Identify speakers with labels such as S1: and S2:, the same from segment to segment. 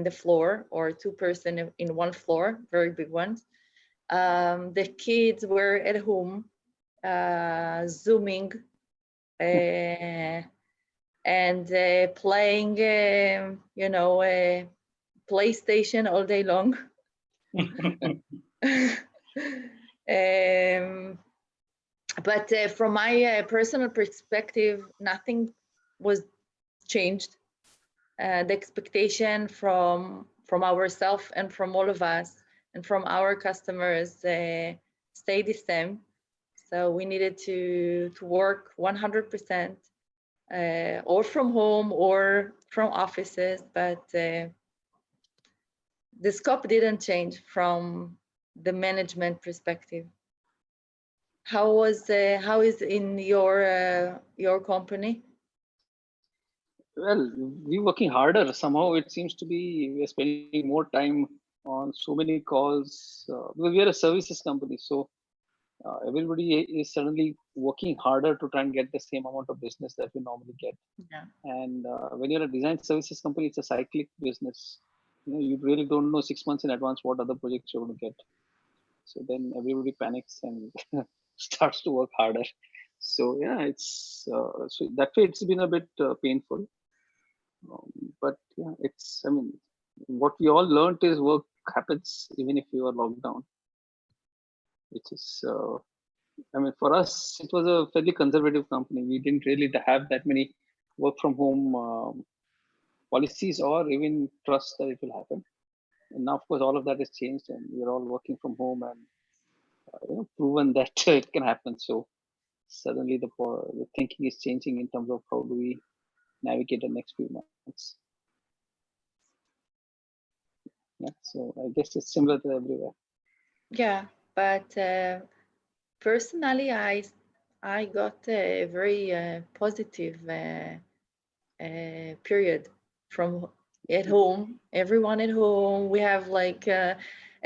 S1: the floor, or 2 person in one floor, very big ones. The kids were at home, Zooming and playing, PlayStation all day long. But from my personal perspective, nothing was changed. The expectation from ourselves and from all of us and from our customers stayed the same. So we needed to work 100%, or from home or from offices, but the scope didn't change from the management perspective. How is in your company?
S2: Well, we're working harder. Somehow it seems to be we're spending more time on so many calls because we are a services company. So everybody is suddenly working harder to try and get the same amount of business that we normally get.
S1: Yeah.
S2: And when you're a design services company, it's a cyclic business. You really don't know 6 months in advance what other projects you're going to get. So then everybody panics and starts to work harder. So yeah, it's so that way it's been a bit painful. But yeah, I mean, what we all learned is work happens even if you are locked down, which is, I mean, for us, it was a fairly conservative company. We didn't really have that many work from home policies or even trust that it will happen. And now, of course, all of that has changed and we're all working from home and proven that it can happen. So suddenly the thinking is changing in terms of how do we navigate the next few months. Yeah, so I guess it's similar to everywhere.
S1: Yeah, but personally, I got a very positive period from at home. Everyone at home. We have like a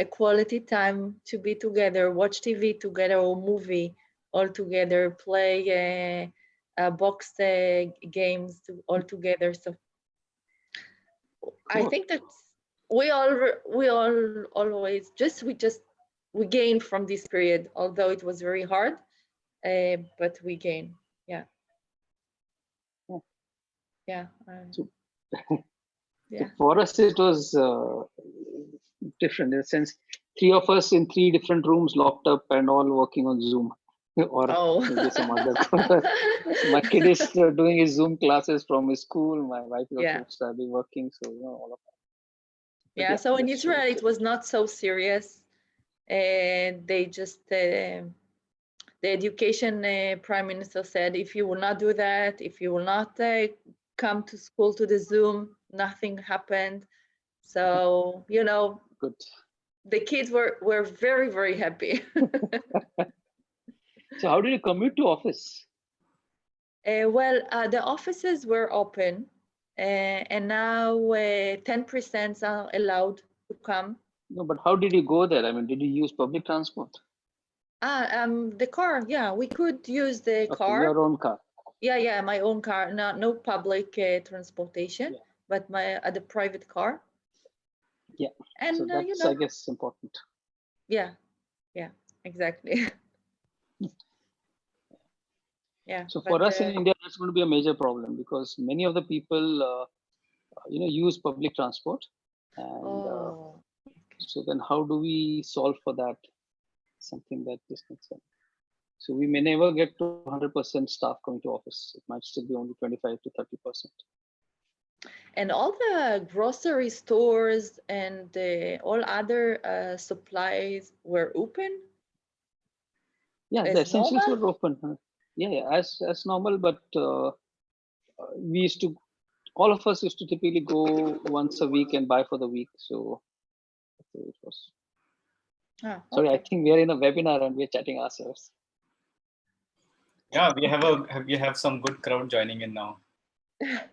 S1: quality time to be together, watch TV together or movie all together, play box games all together. So I think that we all always we gained from this period, although it was very hard, but we gained. Yeah. Yeah.
S2: So for us, it was different in the sense 3 of us in 3 different rooms locked up and all working on Zoom or maybe some other. My kid is doing his Zoom classes from his school. My wife is also studying, working. So, all of that.
S1: Yeah, so in Israel, it was not so serious. And they just, the education prime minister said, if you will not do that, if you will not come to school to the Zoom, nothing happened. So,
S2: good.
S1: The kids were very, very happy.
S2: So how did you commute to office?
S1: Well, the offices were open, and now 10% are allowed to come.
S2: No, but how did you go there? I mean, did you use public transport?
S1: The car. Yeah, we could use the car.
S2: Your own car.
S1: Yeah, my own car. No public transportation, but the private car.
S2: Yeah,
S1: and
S2: so that's I guess important.
S1: Yeah, exactly. Yeah.
S2: So for us in India, that's going to be a major problem because many of the people, use public transport, and so then how do we solve for that? Something that is concerned. So we may never get to 100% staff coming to office. It might still be only 25 to 30%.
S1: And all the grocery stores and all other supplies were open?
S2: Yeah, the essentials were open. Yeah, as normal, but we used to, all of us used to typically go once a week and buy for the week. So it was. Sorry, I think we are in a webinar and we're chatting ourselves.
S3: Yeah, we have some good crowd joining in now. Yeah,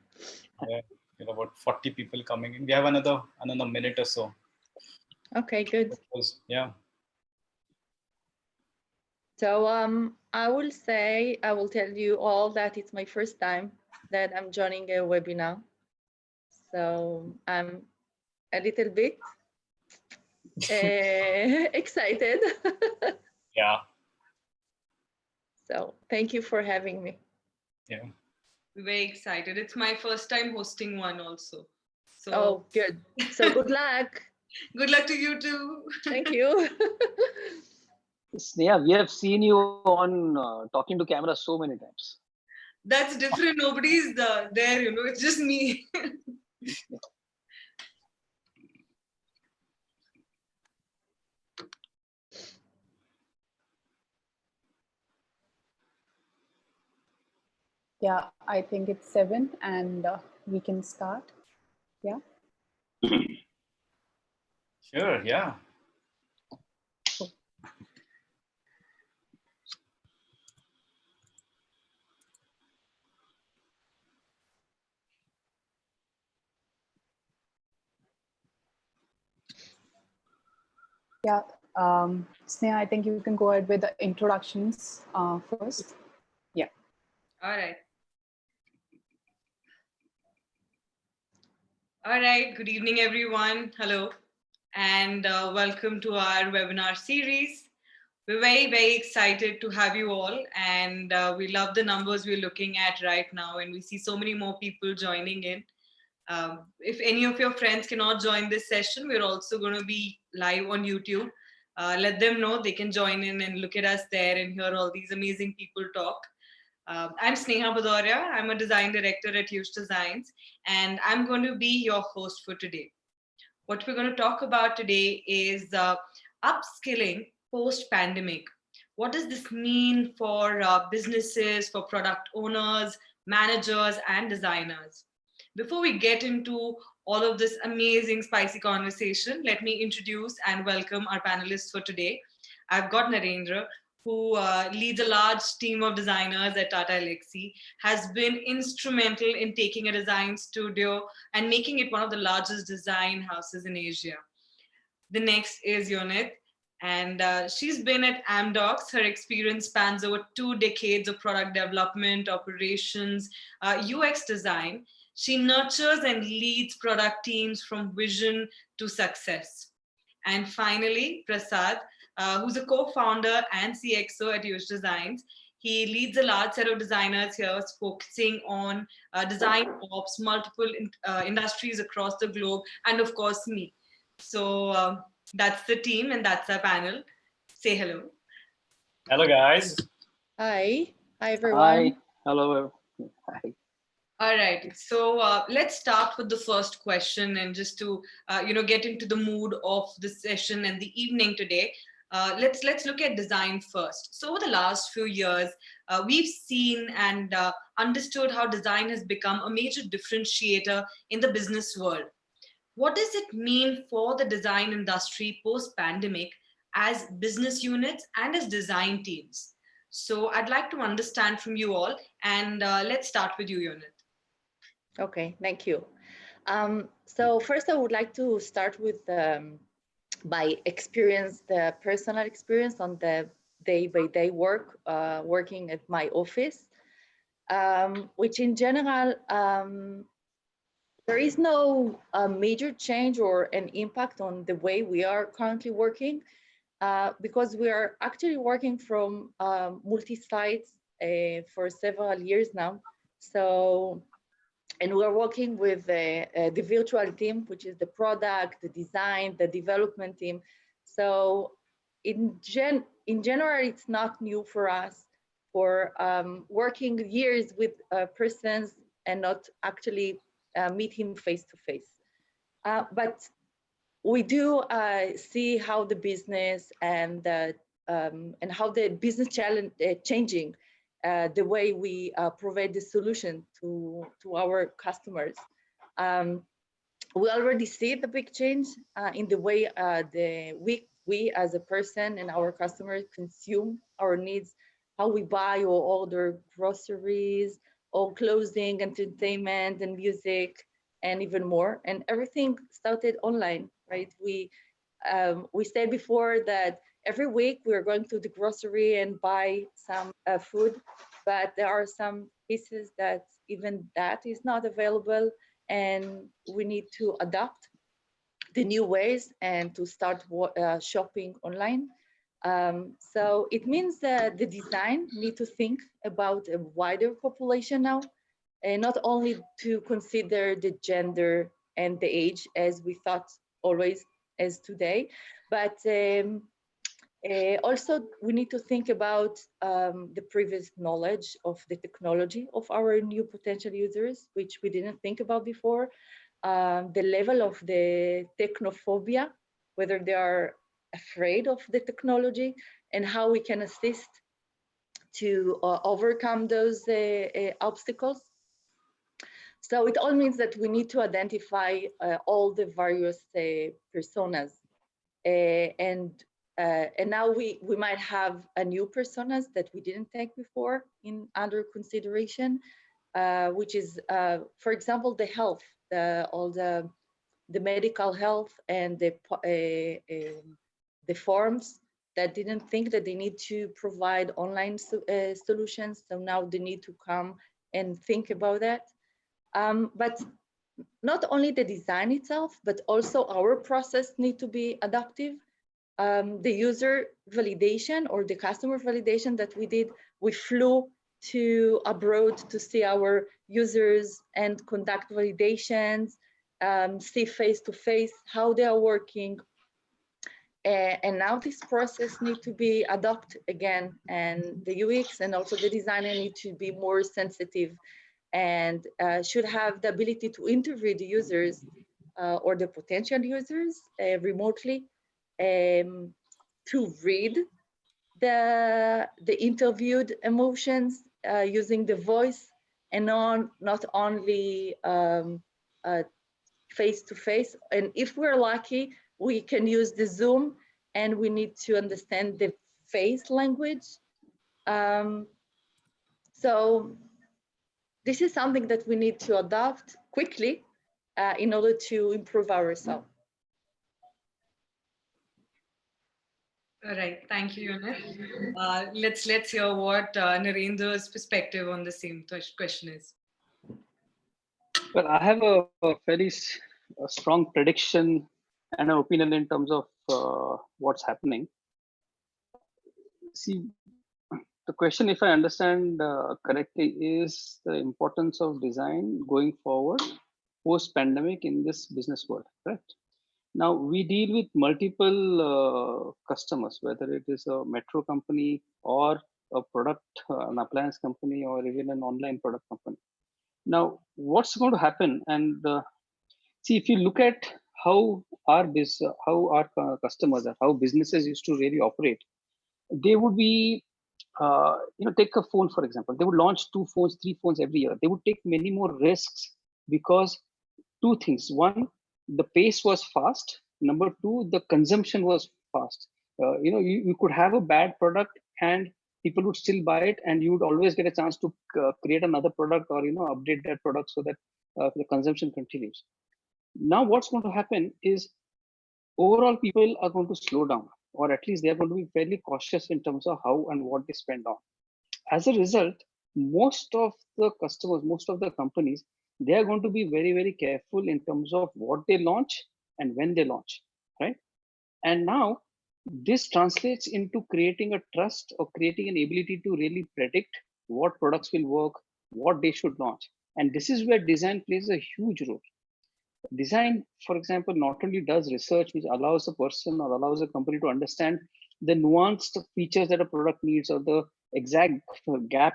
S3: we have about 40 people coming in. We have another minute or so.
S1: Okay, good.
S3: Yeah.
S1: So I will tell you all that it's my first time that I'm joining a webinar. So I'm a little bit excited.
S3: Yeah.
S1: So thank you for having me.
S3: Yeah.
S4: Very excited. It's my first time hosting one also. So
S1: Oh, good. So good luck.
S4: good luck to you too.
S1: Thank you.
S2: Sneha, we have seen you on talking to camera so many times.
S4: That's different. Nobody's there, you know, it's just me.
S5: Yeah, I think it's 7 and we can start. Yeah.
S3: Sure. Yeah.
S5: Cool. Yeah, Sneha, I think you can go ahead with the introductions first. Yeah.
S4: All right. All right. Good evening, everyone. Hello. And welcome to our webinar series. We're very, very excited to have you all. And we love the numbers we're looking at right now. And we see so many more people joining in. If any of your friends cannot join this session, we're also going to be live on YouTube. Let them know they can join in and look at us there and hear all these amazing people talk. I'm Sneha Badoria. I'm a design director at Huge Designs, and I'm going to be your host for today. What we're going to talk about today is upskilling post-pandemic. What does this mean for businesses, for product owners, managers, and designers? Before we get into all of this amazing, spicy conversation, let me introduce and welcome our panelists for today. I've got Narendra, who leads a large team of designers at Tata Elxsi, has been instrumental in taking a design studio and making it one of the largest design houses in Asia. The next is Yonit, and she's been at Amdocs. Her experience spans over 2 decades of product development, operations, UX design. She nurtures and leads product teams from vision to success. And finally, Prasad, who's a co-founder and CXO at Huge Designs. He leads a large set of designers here, focusing on design ops, multiple industries across the globe, and of course me. So that's the team and that's our panel. Say hello.
S3: Hello, guys.
S1: Hi. Hi, everyone.
S2: Hi. Hello. Hi.
S4: All right, so let's start with the first question, and just to get into the mood of the session and the evening today. Let's look at design first. So over the last few years, we've seen and understood how design has become a major differentiator in the business world. What does it mean for the design industry post-pandemic as business units and as design teams? So I'd like to understand from you all, and let's start with you, Yonit.
S1: Okay, thank you. So first, I would like to start with my experience, the personal experience on the day-by-day work, working at my office, which in general, there is no major change or an impact on the way we are currently working, because we are actually working from multi-sites for several years now. So, and we're working with the virtual team, which is the product, the design, the development team. So in general, it's not new for us for working years with persons and not actually meet him face to face. But we do see how the business and how the business challenge changing the way we provide the solution to our customers. We already see the big change in the way we as a person and our customers consume our needs, how we buy or order groceries or clothing, entertainment and music, and even more. And everything started online, right? We said before that every week we're going to the grocery and buy some food, but there are some cases that even that is not available, and we need to adapt. the new ways and to start shopping online. So it means that the design need to think about a wider population now, and not only to consider the gender and the age as we thought always as today, but also we need to think about the previous knowledge of the technology of our new potential users, which we didn't think about before. The level of the technophobia, whether they are afraid of the technology, and how we can assist to overcome those obstacles. So it all means that we need to identify all the various personas, and now we might have a new personas that we didn't take before in under consideration, which is, for example, the health, all the medical health and the forms that didn't think that they need to provide online solutions. So now they need to come and think about that. But not only the design itself, but also our process need to be adaptive. The user validation or the customer validation that we did, we flew to abroad to see our users and conduct validations, see face to face how they are working. And now this process need to be adopted again, and the UX and also the designer need to be more sensitive and should have the ability to interview the users or the potential users remotely, to read the interviewed emotions using the voice, and not only face to face. And if we're lucky, we can use the Zoom, and we need to understand the face language. So this is something that we need to adopt quickly in order to improve ourselves.
S4: All right, thank you, Yunus. Let's hear what Narendra's perspective on the same question is.
S2: Well, I have a very strong prediction and an opinion in terms of what's happening. See, the question, if I understand correctly, is the importance of design going forward post-pandemic in this business world, correct? Now, we deal with multiple customers, whether it is a metro company or a product, an appliance company, or even an online product company. Now, what's going to happen? And see, if you look at how our customers, how businesses used to really operate, they would be, take a phone, for example. They would launch 2 phones, 3 phones every year. They would take many more risks because 2 things. One, the pace was fast. Number 2, the consumption was fast. You could have a bad product and people would still buy it, and you would always get a chance to create another product or update that product so that the consumption continues. Now, what's going to happen is overall people are going to slow down, or at least they are going to be fairly cautious in terms of how and what they spend on. As a result, most of the customers, most of the companies, they are going to be very, very careful in terms of what they launch and when they launch, right? And now this translates into creating a trust or creating an ability to really predict what products will work, what they should launch. And this is where design plays a huge role. Design, for example, not only does research, which allows a person or allows a company to understand the nuanced features that a product needs or the exact gap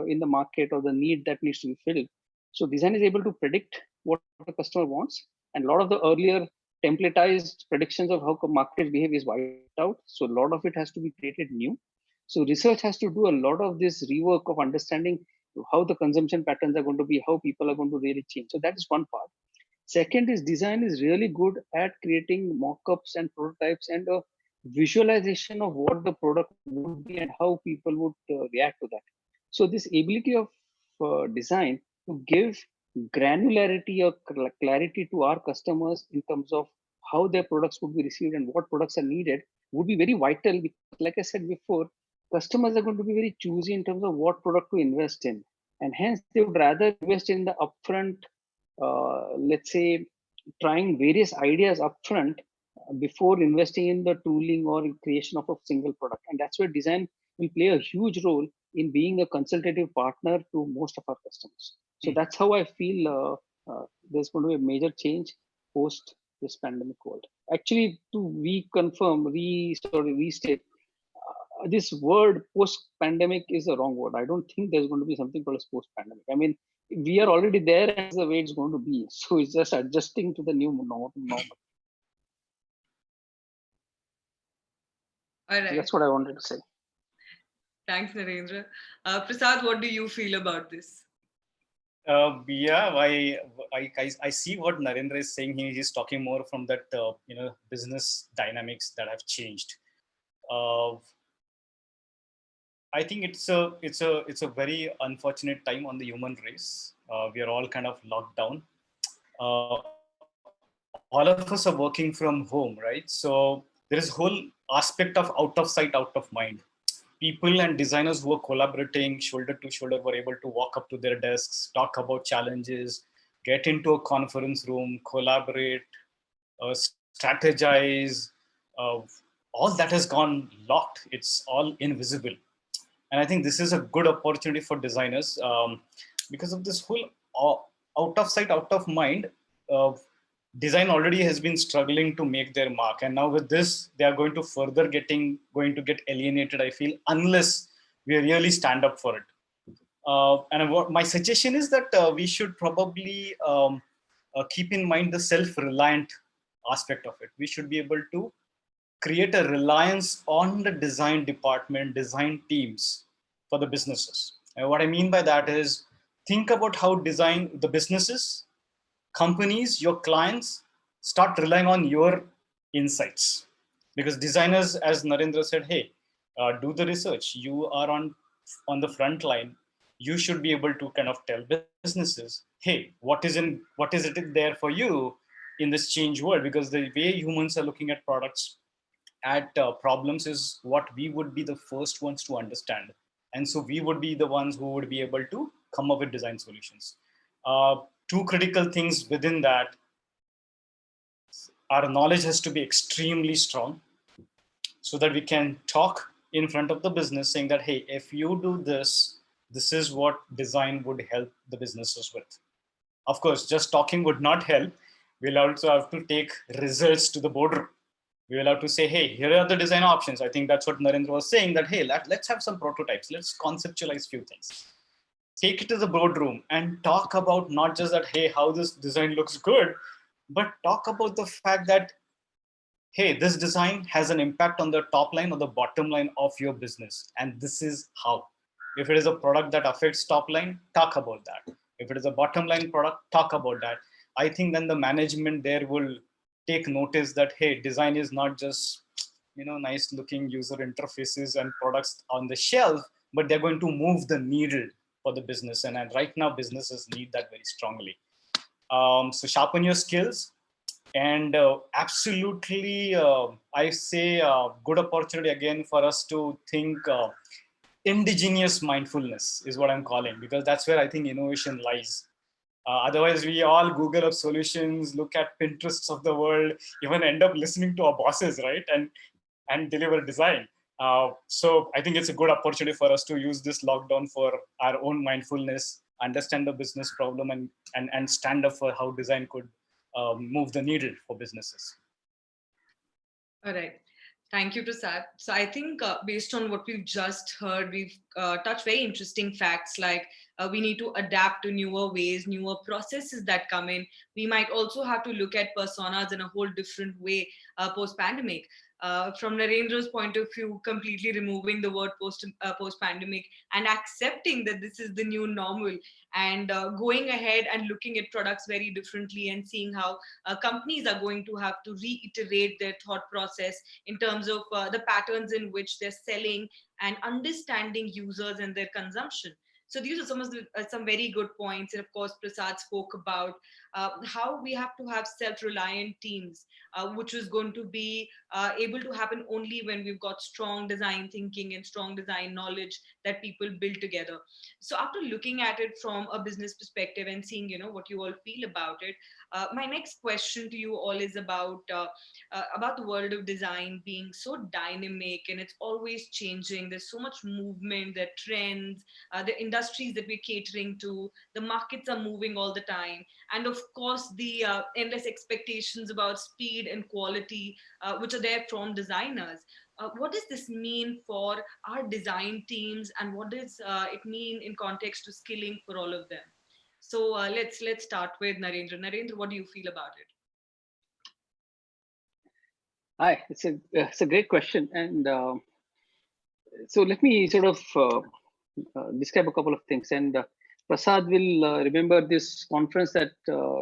S2: in the market or the need that needs to be filled. So design is able to predict what the customer wants, and a lot of the earlier templatized predictions of how markets behave is wiped out. So a lot of it has to be created new. So research has to do a lot of this rework of understanding how the consumption patterns are going to be, how people are going to really change. So that is one part. Second is design is really good at creating mock-ups and prototypes and a visualization of what the product would be and how people would react to that. So this ability of design to give granularity or clarity to our customers in terms of how their products would be received and what products are needed would be very vital, because like I said before, customers are going to be very choosy in terms of what product to invest in, and hence they would rather invest in the upfront let's say trying various ideas upfront before investing in the tooling or creation of a single product. And that's where design will play a huge role in being a consultative partner to most of our customers. So that's how I feel there's going to be a major change post this pandemic world. Actually, to restate, this word post-pandemic is the wrong word. I don't think there's going to be something called as post-pandemic. I mean, we are already there, and that's the way it's going to be. So it's just adjusting to the new normal.
S4: All right.
S2: That's what I wanted to say.
S4: Thanks, Narendra. Prasad, what do you feel about this?
S3: Yeah, I see what Narendra is saying. He's talking more from that business dynamics that have changed. I think it's a very unfortunate time on the human race. We are all kind of locked down. All of us are working from home, right? So there is whole aspect of out of sight, out of mind. People and designers who were collaborating shoulder to shoulder were able to walk up to their desks, talk about challenges, get into a conference room, collaborate, strategize. All that has gone locked. It's all invisible. And I think this is a good opportunity for designers because of this whole out of sight, out of mind. Design already has been struggling to make their mark, and now with this, they are going to get alienated. I feel unless we really stand up for it. My suggestion is that we should probably keep in mind the self-reliant aspect of it. We should be able to create a reliance on the design department, design teams for the businesses. And what I mean by that is think about how the businesses, companies, your clients start relying on your insights. Because designers, as Narendra said, hey, do the research. You are on the front line. You should be able to kind of tell businesses, hey, what is it there for you in this change world? Because the way humans are looking at products, at problems, is what we would be the first ones to understand. And so we would be the ones who would be able to come up with design solutions. Two critical things within that: our knowledge has to be extremely strong so that we can talk in front of the business saying that, hey, if you do this, this is what design would help the businesses with. Of course, just talking would not help. We'll also have to take results to the boardroom. We will have to say, hey, here are the design options. I think that's what Narendra was saying, that, hey, let's have some prototypes. Let's conceptualize few things. Take it to the boardroom and talk about not just that, hey, how this design looks good, but talk about the fact that, hey, this design has an impact on the top line or the bottom line of your business. And this is how. If it is a product that affects top line, talk about that. If it is a bottom line product, talk about that. I think then the management there will take notice that, hey, design is not just, nice looking user interfaces and products on the shelf, but they're going to move the needle for the business. And right now, businesses need that very strongly. So sharpen your skills. And absolutely, I say good opportunity again for us to think indigenous mindfulness is what I'm calling, because that's where I think innovation lies. Otherwise, we all Google up solutions, look at Pinterests of the world, even end up listening to our bosses, right? And deliver design. So I think it's a good opportunity for us to use this lockdown for our own mindfulness, understand the business problem, and stand up for how design could move the needle for businesses.
S4: All right. Thank you, Prasad. So I think based on what we've just heard, we've touched very interesting facts like we need to adapt to newer ways, newer processes that come in. We might also have to look at personas in a whole different way post-pandemic. From Narendra's point of view, completely removing the word post-pandemic and accepting that this is the new normal, and going ahead and looking at products very differently and seeing how companies are going to have to reiterate their thought process in terms of the patterns in which they're selling and understanding users and their consumption. So these are some of the some very good points. And of course, Prasad spoke about how we have to have self-reliant teams, which is going to be able to happen only when we've got strong design thinking and strong design knowledge that people build together. So after looking at it from a business perspective and seeing, what you all feel about it, my next question to you all is about the world of design being so dynamic and it's always changing. There's so much movement, the trends, the industries that we're catering to, the markets are moving all the time, and of course the endless expectations about speed and quality, which are there from designers. What does this mean for our design teams, and what does it mean in context to skilling for all of them? So let's start with Narendra. Narendra, what do you feel about it?
S2: Hi, it's a great question, and so let me sort of describe a couple of things. And Prasad will remember this conference that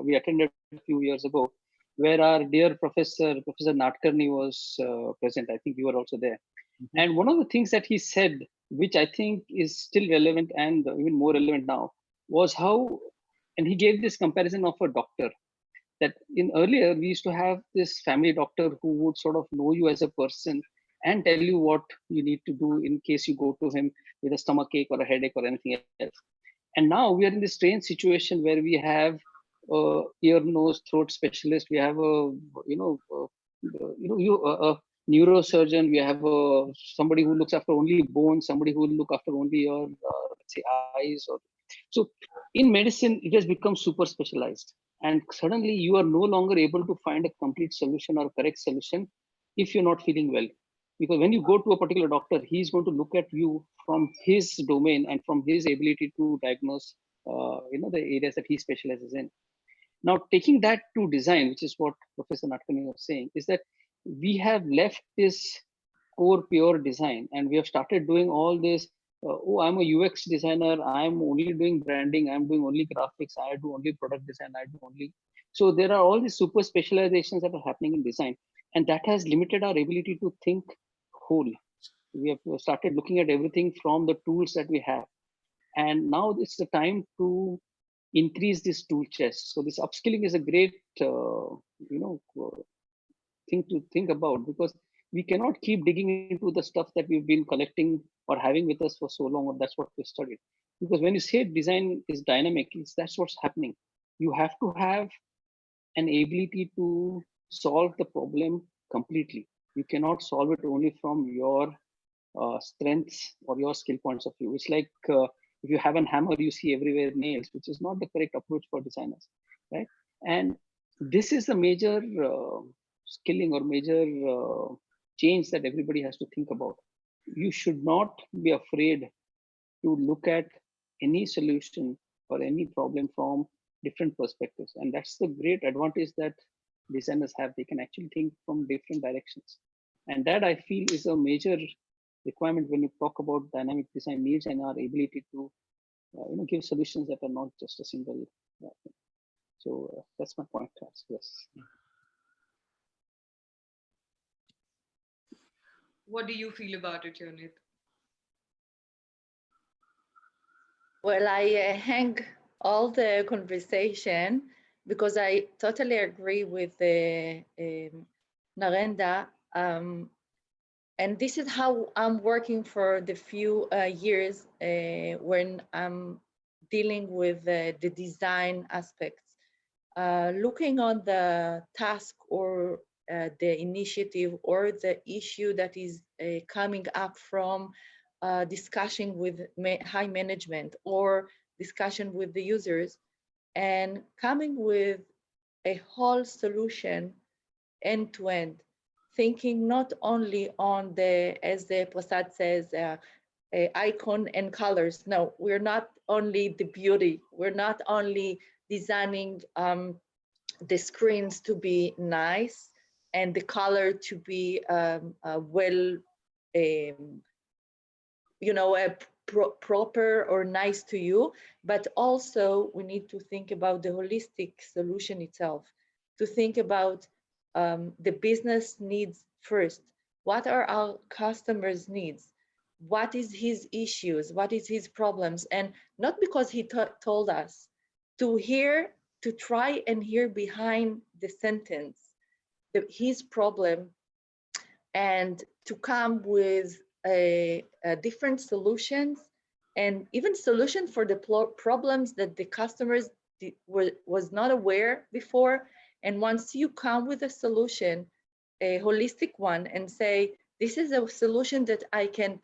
S2: we attended a few years ago, where our dear Professor Natkarni was present. I think you were also there. Mm-hmm. And one of the things that he said, which I think is still relevant and even more relevant now, was how, and he gave this comparison of a doctor, that in earlier we used to have this family doctor who would sort of know you as a person and tell you what you need to do in case you go to him with a stomach ache or a headache or anything else. And now we are in this strange situation where we have ear, nose, throat specialist. We have a neurosurgeon. We have somebody who looks after only bones. Somebody who will look after only your let's say eyes. Or so in medicine, it has become super specialized. And suddenly you are no longer able to find a complete solution or correct solution if you're not feeling well. Because when you go to a particular doctor, he's going to look at you from his domain and from his ability to diagnose, the areas that he specializes in. Now, taking that to design, which is what Professor Natkani was saying, is that we have left this core pure design and we have started doing all this. I'm a UX designer. I'm only doing branding. I'm doing only graphics. I do only product design. I do only. So there are all these super specializations that are happening in design, and that has limited our ability to think whole. We have started looking at everything from the tools that we have, and now it's the time to increase this tool chest. So this upskilling is a great, thing to think about, because we cannot keep digging into the stuff that we've been collecting or having with us for so long, or that's what we studied. Because when you say design is dynamic, that's what's happening. You have to have an ability to solve the problem completely. You cannot solve it only from your strengths or your skill points of view. It's like if you have a hammer, you see everywhere nails, which is not the correct approach for designers, right? And this is the major skilling or major change that everybody has to think about. You should not be afraid to look at any solution or any problem from different perspectives. And that's the great advantage that designers have. They can actually think from different directions. And that, I feel, is a major requirement when you talk about dynamic design needs and our ability to give solutions that are not just a single thing. So that's my point. Yes.
S4: What do you feel about it, Yonit?
S1: Well, I hang all the conversation because I totally agree with Narendra. And this is how I'm working for the few years when I'm dealing with the design aspects. Looking on the task or the initiative or the issue that is coming up from discussion with high management or discussion with the users, and coming with a whole solution end to end, thinking not only on the, as the Prasad says, icon and colors. No, we're not only the beauty. We're not only designing the screens to be nice and the color to be well, proper or nice to you, but also we need to think about the holistic solution itself, to think about the business needs first. What are our customers' needs? What is his issues? What is his problems? And not because he told us, to hear to try and hear behind the sentence his problem, and to come with a different solutions, and even solution for the problems that the customers was not aware before. And once you come with a solution, a holistic one, and say, this is a solution that I can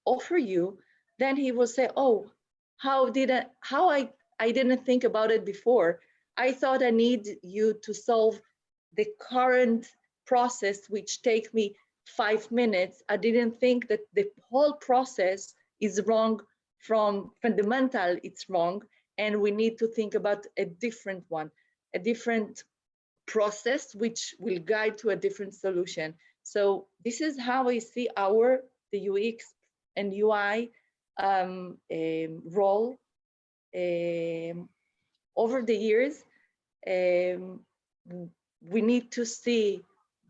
S1: offer you, then he will say, oh, how I didn't think about it before. I thought I need you to solve the current process, which take me 5 minutes. I didn't think that the whole process is wrong from fundamental, it's wrong. And we need to think about a different one, a different process, which will guide to a different solution. So this is how I see the UX and UI role over the years. We need to see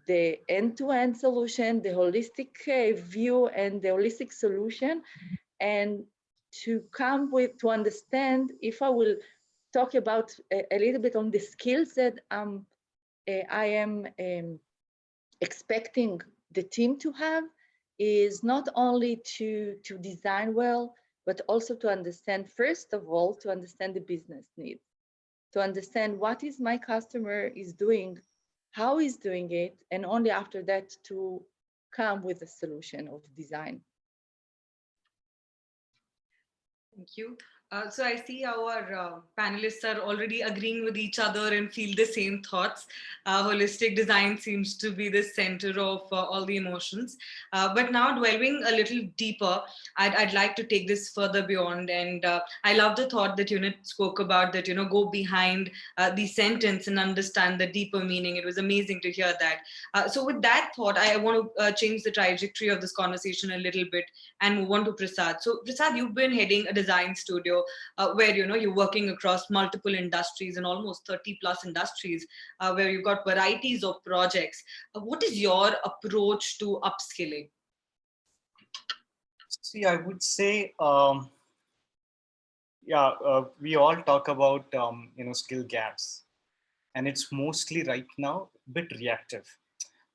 S1: the end-to-end solution, the holistic view and the holistic solution, and to to understand, if I will talk about a little bit on the skills that I am expecting the team to have, is not only to design well, but also to understand, first of all, to understand the business needs, to understand what is my customer is doing, how he's doing it, and only after that to come with a solution of design.
S4: Thank you. So I see our panelists are already agreeing with each other and feel the same thoughts. Holistic design seems to be the center of all the emotions. But now delving a little deeper, I'd like to take this further beyond. And I love the thought that Unit spoke about, that, go behind the sentence and understand the deeper meaning. It was amazing to hear that. So with that thought, I want to change the trajectory of this conversation a little bit and move on to Prasad. So Prasad, you've been heading a design studio where you're working across multiple industries and almost 30 plus industries, where you've got varieties of projects. What is your approach to upskilling?
S3: See, I would say, we all talk about skill gaps, and it's mostly right now a bit reactive.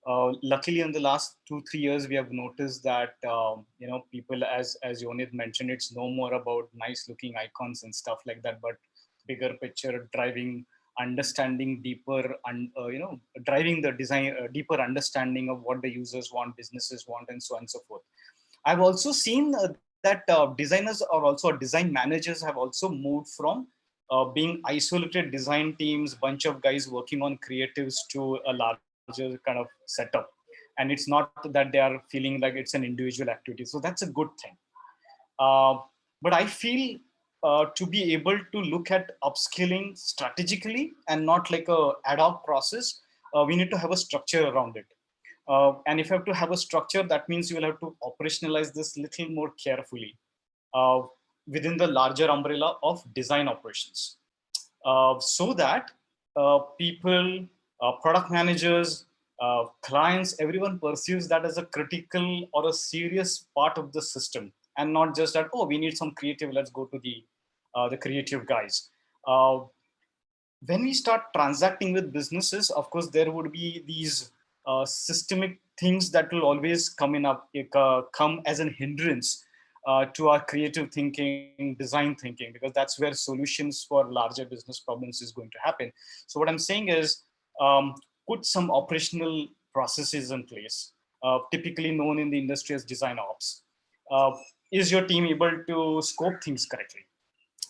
S3: Luckily, in the last 2-3 years, we have noticed that people, as Yonit mentioned, it's no more about nice looking icons and stuff like that, but bigger picture, driving understanding deeper, and driving the design deeper understanding of what the users want, businesses want, and so on and so forth. I've also seen that designers, or also design managers, have also moved from being isolated design teams, bunch of guys working on creatives, to a larger kind of setup, and it's not that they are feeling like it's an individual activity. So that's a good thing. But I feel to be able to look at upskilling strategically and not like a ad hoc process, we need to have a structure around it. And if you have to have a structure, that means you will have to operationalize this little more carefully within the larger umbrella of design operations, so that people, product managers, clients, everyone perceives that as a critical or a serious part of the system, and not just that, oh, we need some creative, let's go to the creative guys. When we start transacting with businesses, of course, there would be these systemic things that will always come as an hindrance to our creative thinking, design thinking, because that's where solutions for larger business problems is going to happen. So what I'm saying is, put some operational processes in place, typically known in the industry as design ops. Is your team able to scope things correctly?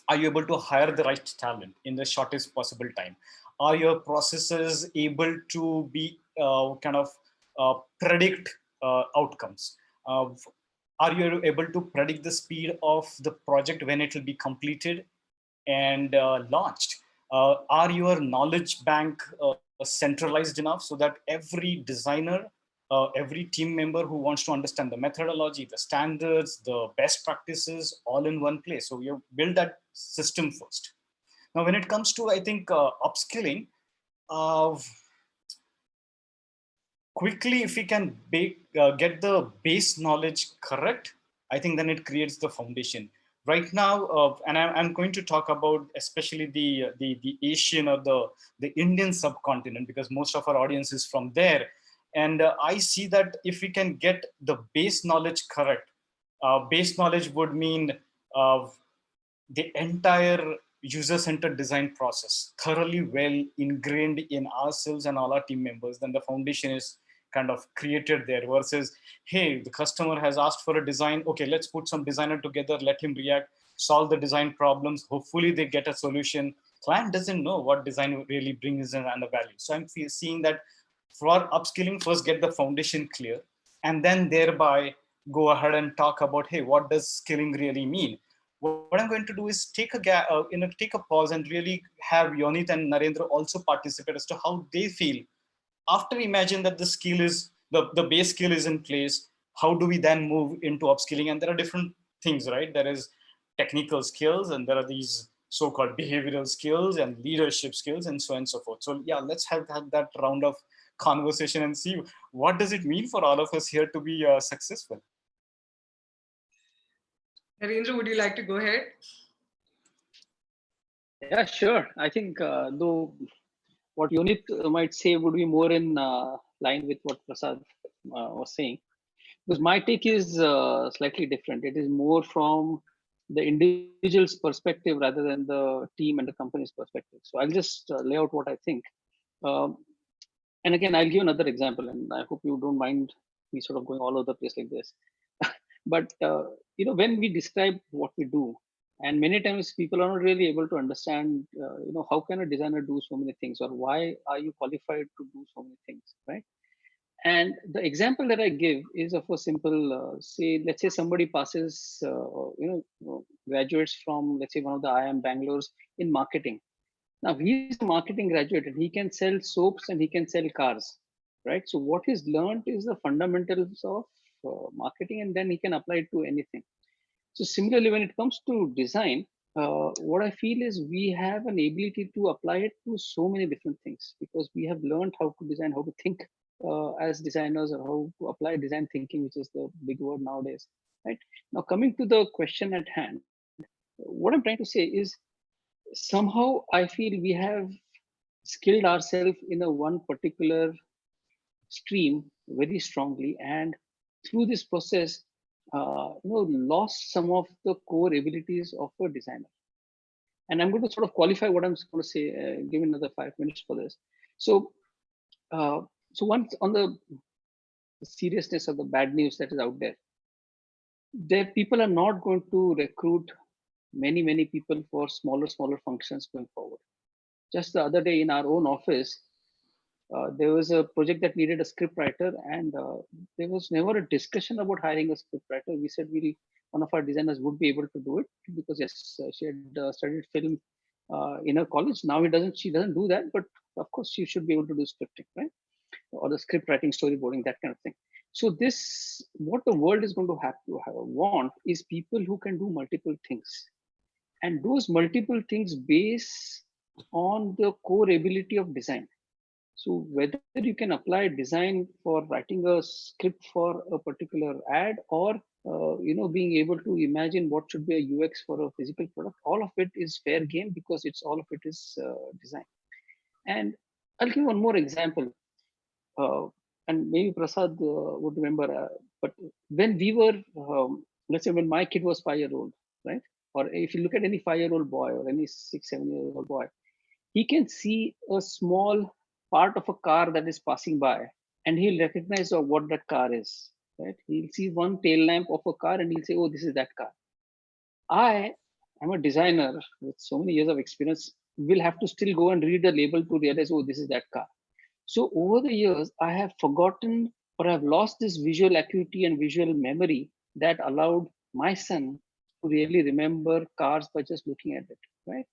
S3: Are you able to hire the right talent in the shortest possible time? Are your processes able to be predict outcomes? Are you able to predict the speed of the project when it will be completed and launched? Are your knowledge bank centralized enough so that every designer, every team member who wants to understand the methodology, the standards, the best practices, all in one place? So you build that system first. Now, when it comes to, I think, upskilling, quickly, if we can get the base knowledge correct, I think then it creates the foundation. right now, and I'm going to talk about especially the Asian or the Indian subcontinent, because most of our audience is from there. And I see that if we can get the base knowledge correct, base knowledge would mean uh, the entire user-centered design process thoroughly well ingrained in ourselves and all our team members, then the foundation is kind of created there. Versus, hey, the customer has asked for a design, okay, let's put some designer together, let him react, solve the design problems, hopefully they get a solution. Client doesn't know what design really brings in and the value. So I'm seeing that for upskilling, first get the foundation clear, and then thereby go ahead and talk about, hey, what does skilling really mean? What I'm going to do is take take a pause and really have Yonit and Narendra also participate as to how they feel after we imagine that the skill is the base skill is in place. How do we then move into upskilling? And there are different things, right? There is technical skills, and there are these so-called behavioral skills and leadership skills, and so on and so forth. So yeah, let's have that round of conversation and see what does it mean for all of us here to be successful.
S4: Narendra, would you like to go ahead?
S2: Yeah, sure. I think though what Yonit might say would be more in line with what Prasad was saying, because my take is slightly different. It is more from the individual's perspective rather than the team and the company's perspective. So I'll just lay out what I think. Um, and again, I'll give another example, and I hope you don't mind me sort of going all over the place like this. But when we describe what we do, and many times people are not really able to understand, how can a designer do so many things, or why are you qualified to do so many things, right? And the example that I give is of a simple, say, let's say somebody passes, graduates from, let's say, one of the IIM Bangalore's in marketing. Now he's a marketing graduate and he can sell soaps and he can sell cars, right? So what he's learned is the fundamentals of marketing, and then he can apply it to anything. So similarly, when it comes to design, what I feel is we have an ability to apply it to so many different things because we have learned how to design, how to think as designers, or how to apply design thinking, which is the big word nowadays, right? Now, coming to the question at hand, what I'm trying to say is somehow I feel we have skilled ourselves in a one particular stream very strongly, and through this process lost some of the core abilities of a designer. And I'm going to sort of qualify what I'm going to say, give me another 5 minutes for this. So so once on the seriousness of the bad news that is out there, people are not going to recruit many people for smaller functions going forward. Just the other day in our own office, there was a project that needed a script writer, and there was never a discussion about hiring a script writer. We said one of our designers would be able to do it because yes, she had studied film in her college. Now she doesn't do that, but of course she should be able to do scripting, right? Or the script writing, storyboarding, that kind of thing. So what the world is going to have to want is people who can do multiple things, and those multiple things base on the core ability of design. So whether you can apply design for writing a script for a particular ad, or being able to imagine what should be a UX for a physical product, all of it is fair game because all of it is design. And I'll give one more example, and maybe Prasad would remember. But when we were, let's say, when my kid was 5-year-old, right? Or if you look at any 5-year-old boy or any 6-7-year-old boy, he can see a small part of a car that is passing by, and he'll recognize what that car is, right? He'll see one tail lamp of a car and he'll say, oh, this is that car. I am a designer with so many years of experience, will have to still go and read the label to realize, oh, this is that car. So over the years, I have forgotten or I've lost this visual acuity and visual memory that allowed my son to really remember cars by just looking at it, right?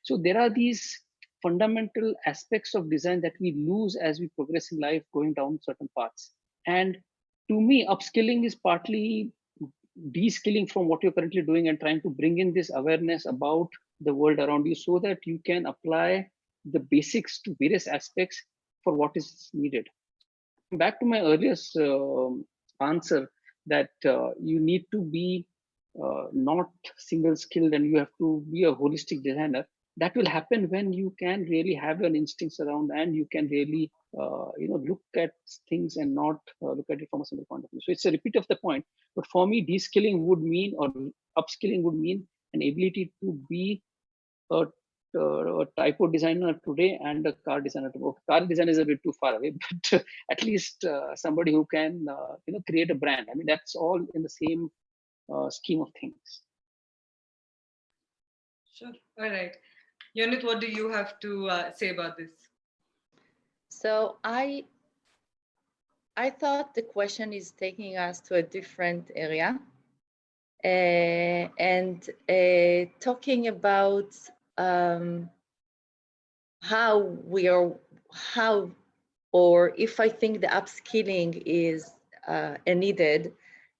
S2: So there are these fundamental aspects of design that we lose as we progress in life, going down certain paths. And to me, upskilling is partly de-skilling from what you're currently doing and trying to bring in this awareness about the world around you so that you can apply the basics to various aspects for what is needed. Back to my earliest answer that you need to be not single skilled and you have to be a holistic designer. That will happen when you can really have an instincts around and you can really look at things and not look at it from a single point of view. So it's a repeat of the point. But for me, de-skilling would mean, or upskilling would mean, an ability to be a typo designer today and a car designer tomorrow. Car design is a bit too far away, but at least somebody who can create a brand. I mean, that's all in the same scheme of things.
S4: Sure. All right. Yonit, what do you have to say about this?
S1: So I thought the question is taking us to a different area and talking about how or if I think the upskilling is needed,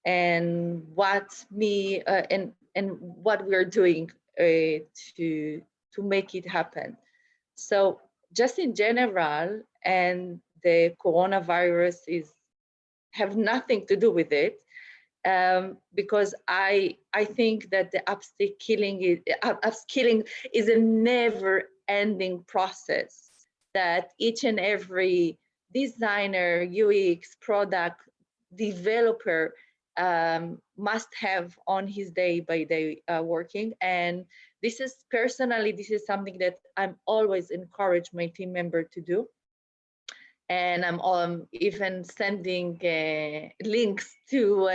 S1: and what what we are doing to make it happen. So just in general, and the coronavirus have nothing to do with it, because I think that the upskilling is a never-ending process that each and every designer, UX, product developer must have on his day-by-day working. And this is something that I'm always encourage my team member to do. And I'm even sending links to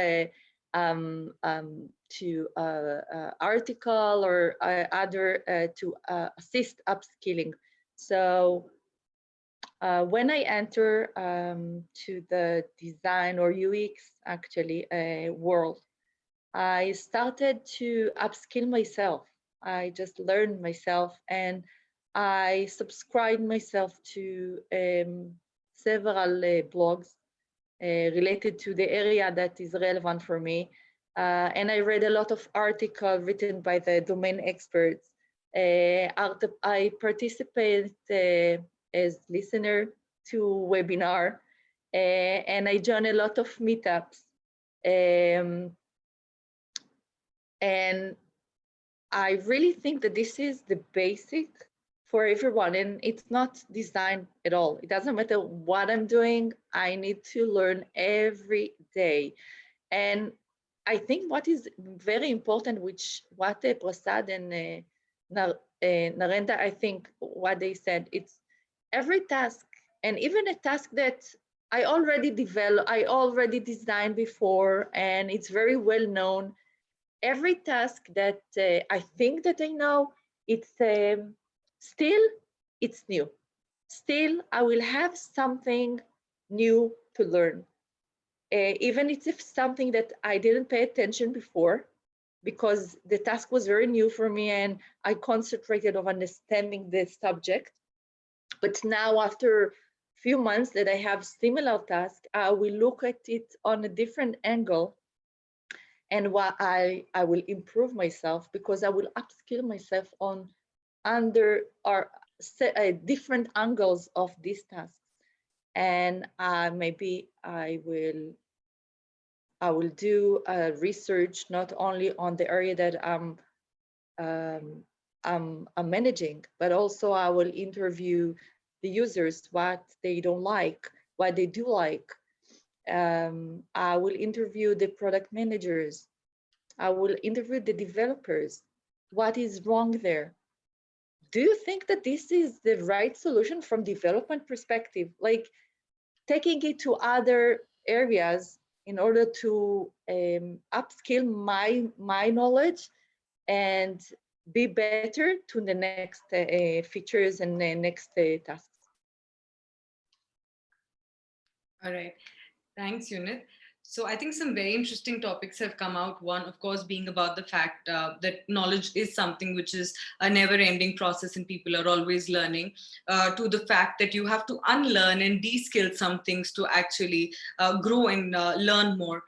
S1: article or other to assist upskilling. So when I enter to the design or UX actually world, I started to upskill myself. I just learned myself, and I subscribed myself to several blogs related to the area that is relevant for me. And I read a lot of articles written by the domain experts. I participate as listener to webinar, and I joined a lot of meetups. And I really think that this is the basic for everyone, and it's not designed at all. It doesn't matter what I'm doing, I need to learn every day. And I think what is very important, what Prasad and Narendra, I think what they said, it's every task, and even a task that I already developed, I already designed before, and it's very well known. Every task that I think that I know, it's still, it's new. Still, I will have something new to learn. Even if it's something that I didn't pay attention before, because the task was very new for me and I concentrated on understanding the subject. But now, after a few months that I have similar task, I will look at it on a different angle, and what I will improve myself, because I will upskill myself on under or different angles of these tasks. And maybe I will do research not only on the area that I'm managing, but also I will interview the users, what they don't like, what they do like. I will interview the product managers. I will interview the developers. What is wrong there? Do you think that this is the right solution from development perspective? Like taking it to other areas in order to upskill my knowledge and be better to the next features and the next tasks.
S4: All right. Thanks, Yunit. So I think some very interesting topics have come out. One, of course, being about the fact that knowledge is something which is a never-ending process and people are always learning, to the fact that you have to unlearn and de-skill some things to actually grow and learn more.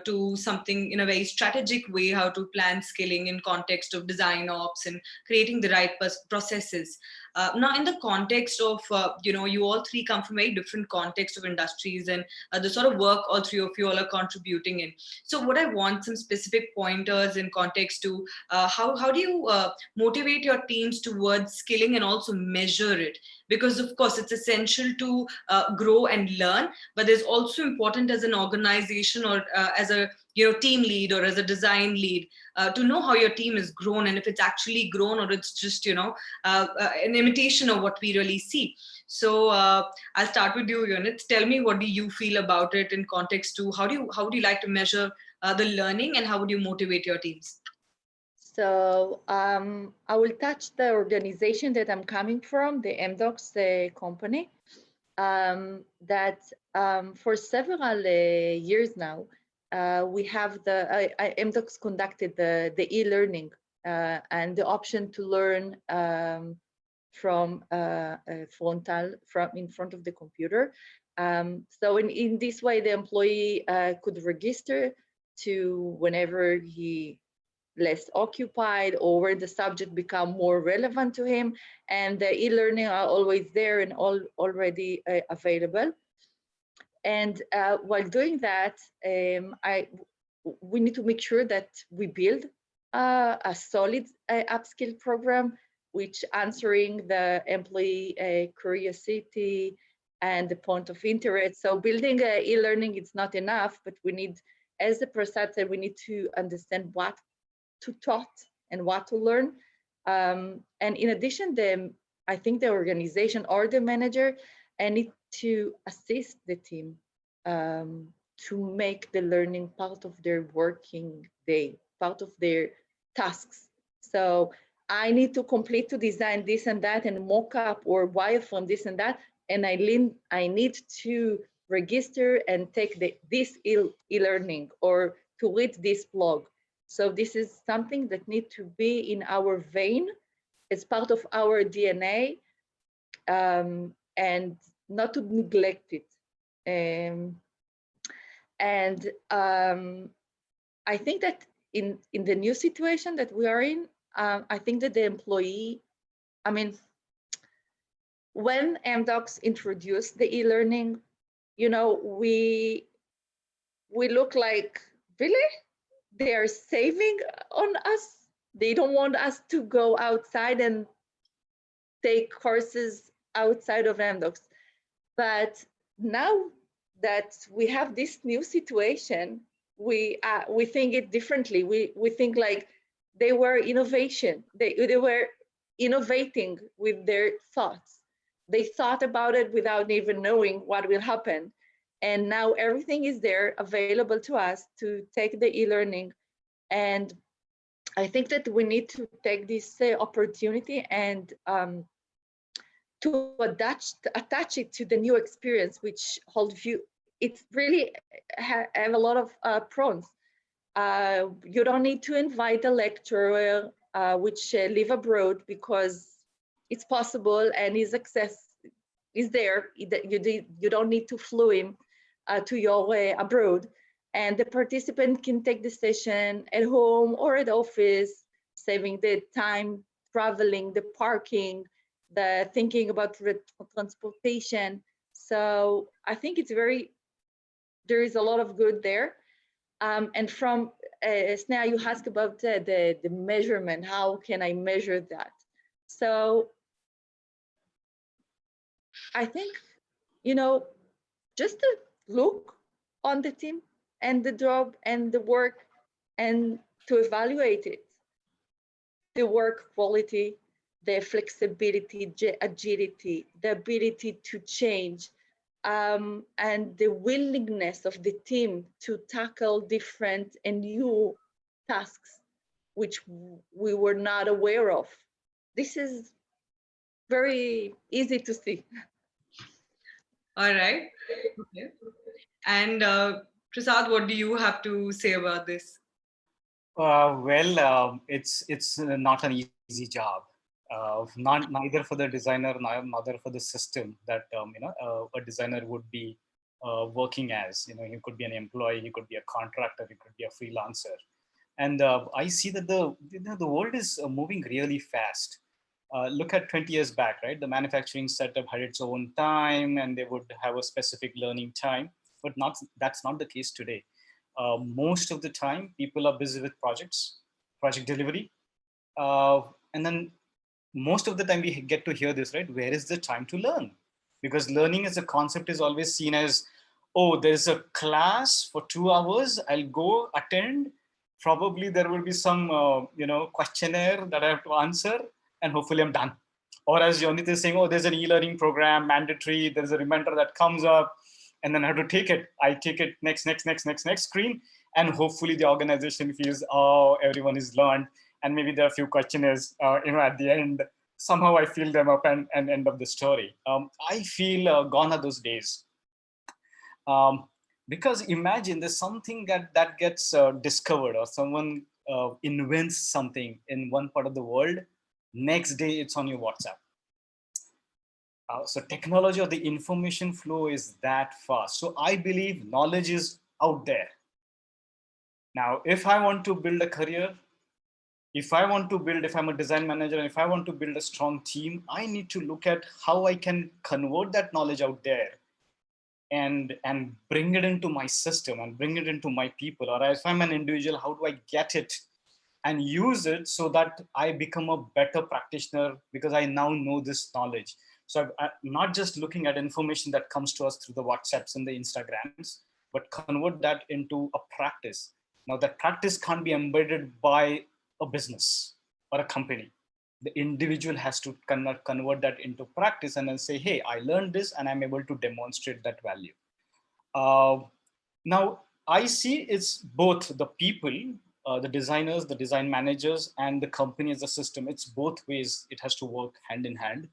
S4: To something in a very strategic way, how to plan skilling in context of design ops and creating the right processes. Now, in the context of, you all three come from very different contexts of industries, and the sort of work all three of you all are contributing in. So what I want some specific pointers in context to how do you motivate your teams towards skilling and also measure it? Because of course it's essential to grow and learn, but there's also important as an organization or as a team lead or as a design lead to know how your team is grown, and if it's actually grown or it's just an imitation of what we really see. So I'll start with you, Unit. Tell me, what do you feel about it in context to how would you like to measure the learning, and how would you motivate your teams?
S1: So I will touch the organization that I'm coming from, the MDocs company, that for several years now, we have MDocs conducted the e-learning and the option to learn from frontal, from in front of the computer. So in this way, the employee could register to whenever he less occupied or where the subject become more relevant to him, and the e-learning are always there and already available. And while doing that, we need to make sure that we build a solid upskill program which answering the employee curiosity and the point of interest. So building e-learning is not enough, but we need, as the Prasad said, we need to understand what to taught and what to learn. And in addition, I think the organization or the manager need to assist the team to make the learning part of their working day, part of their tasks. So I need to complete to design this and that and mock up or wireframe this and that, and I need to register and take this e-learning or to read this blog. So this is something that needs to be in our vein as part of our DNA, and not to neglect it. I think that in the new situation that we are in, I think that the employee, I mean, when MDocs introduced the e-learning, we look like, really? They are saving on us. They don't want us to go outside and take courses outside of MDocs. But now that we have this new situation, we think it differently. We think like they were innovation. They were innovating with their thoughts. They thought about it without even knowing what will happen. And now everything is there available to us to take the e-learning. And I think that we need to take this opportunity and to attach it to the new experience, which holds you. It's really have a lot of pros. You don't need to invite a lecturer which live abroad, because it's possible and his access is there. You don't need to fly him to your abroad, and the participant can take the session at home or at office, saving the time traveling, the parking, the thinking about transportation. So I think there is a lot of good there. And from Sneha, you asked about the measurement. How can I measure that? So I think, just to look on the team and the job and the work and to evaluate it. The work quality, the flexibility, agility, the ability to change, and the willingness of the team to tackle different and new tasks, which we were not aware of. This is very easy to see.
S4: All right. Okay. And Prasad, what do you have to say about this?
S3: It's not an easy job. Neither for the designer, neither for the system that a designer would be working as. He could be an employee, he could be a contractor, he could be a freelancer. And I see that the world is moving really fast. Look at 20 years back, right? The manufacturing setup had its own time and they would have a specific learning time, but that's not the case today. Most of the time, people are busy with projects, project delivery. And then most of the time we get to hear this, right? Where is the time to learn? Because learning as a concept is always seen as, oh, there's a class for 2 hours, I'll go attend. Probably there will be some, questionnaire that I have to answer and hopefully I'm done. Or as Yonit is saying, oh, there's an e-learning program, mandatory, there's a reminder that comes up and then I have to take it. I take it next screen. And hopefully the organization feels, oh, everyone is learned. And maybe there are a few questionnaires, at the end, somehow I fill them up and end of the story. I feel gone are those days. Because imagine there's something that gets discovered or someone invents something in one part of the world, next day it's on your WhatsApp. So technology or the information flow is that fast. So I believe knowledge is out there. Now, if I want to build a career, if I'm a design manager, and if I want to build a strong team, I need to look at how I can convert that knowledge out there and bring it into my system and bring it into my people. Or if I'm an individual, how do I get it and use it so that I become a better practitioner because I now know this knowledge. So I'm not just looking at information that comes to us through the WhatsApps and the Instagrams, but convert that into a practice. Now that practice can't be embedded by a business or a company. The individual has to convert that into practice and then say, hey, I learned this and I'm able to demonstrate that value. Now, I see it's both the people, the designers, the design managers, and the company as a system. It's both ways. It has to work hand in hand.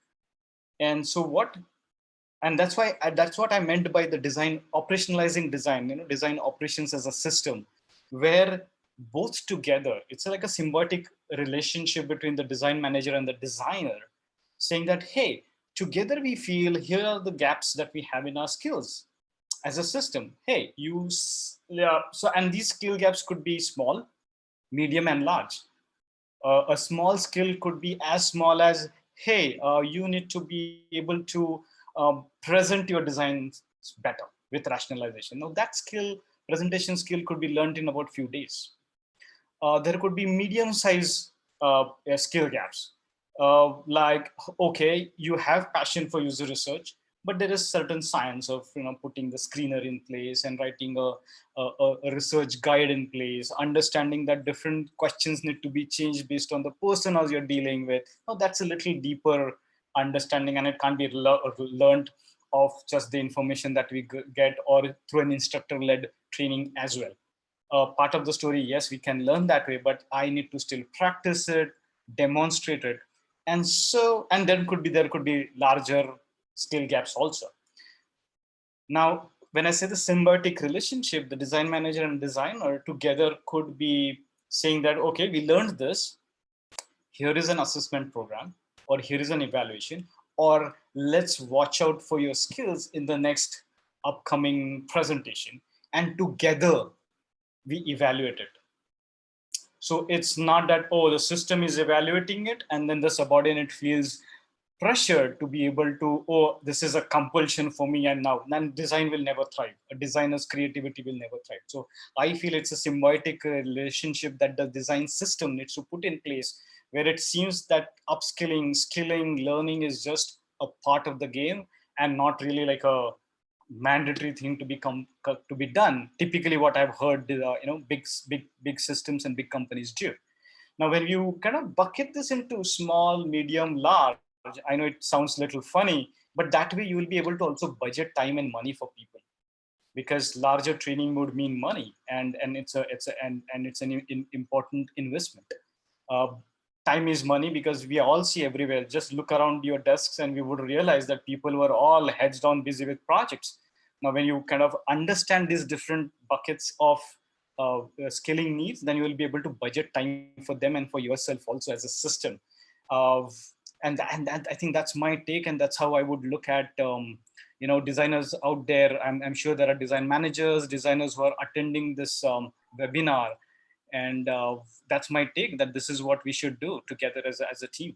S3: And so that's what I meant by the design, operationalizing design, design operations as a system, where both together, it's like a symbiotic relationship between the design manager and the designer, saying that, hey, together we feel here are the gaps that we have in our skills as a system. Hey, and these skill gaps could be small, medium, and large. A small skill could be as small as, hey, you need to be able to present your designs better with rationalization. Now that presentation skill could be learned in about few days. There could be medium-sized skill gaps. Like, okay, you have passion for user research, but there is certain science of putting the screener in place and writing a research guide in place, understanding that different questions need to be changed based on the personas you're dealing with. Now that's a little deeper understanding, and it can't be learned of just the information that we get or through an instructor-led training as well. Part of the story, yes, we can learn that way, but I need to still practice it, demonstrate it. And then there could be larger skill gaps also. Now, when I say the symbiotic relationship, the design manager and designer together could be saying that, okay, we learned this, here is an assessment program, or here is an evaluation, or let's watch out for your skills in the next upcoming presentation. And together we evaluate it. So it's not that, oh, the system is evaluating it and then the subordinate feels pressure to be able to, oh, this is a compulsion for me, and now then design will never thrive. A designer's creativity will never thrive. So I feel it's a symbiotic relationship that the design system needs to put in place, where it seems that upskilling, skilling, learning is just a part of the game and not really like a mandatory thing to be done. Typically what I've heard, big systems and big companies do. Now, when you kind of bucket this into small, medium, large, I know it sounds a little funny, but that way you will be able to also budget time and money for people, because larger training would mean money, and it's an important investment. Time is money, because we all see everywhere. Just look around your desks and we would realize that people were all heads down busy with projects. Now, when you kind of understand these different buckets of skilling needs, then you will be able to budget time for them and for yourself also as a system. And I think that's my take, and that's how I would look at designers out there. I'm sure there are design managers, designers who are attending this webinar, and that's my take, that this is what we should do together as a team.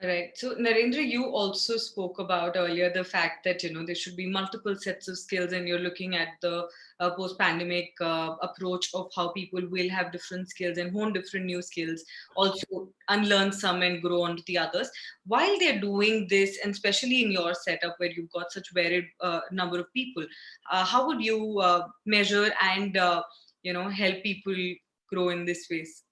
S4: Right. So Narendra, you also spoke about earlier the fact that there should be multiple sets of skills, and you're looking at the post-pandemic approach of how people will have different skills and hone different new skills, also unlearn some and grow onto the others. While they're doing this, and especially in your setup where you've got such varied number of people, how would you measure and help people grow in this space?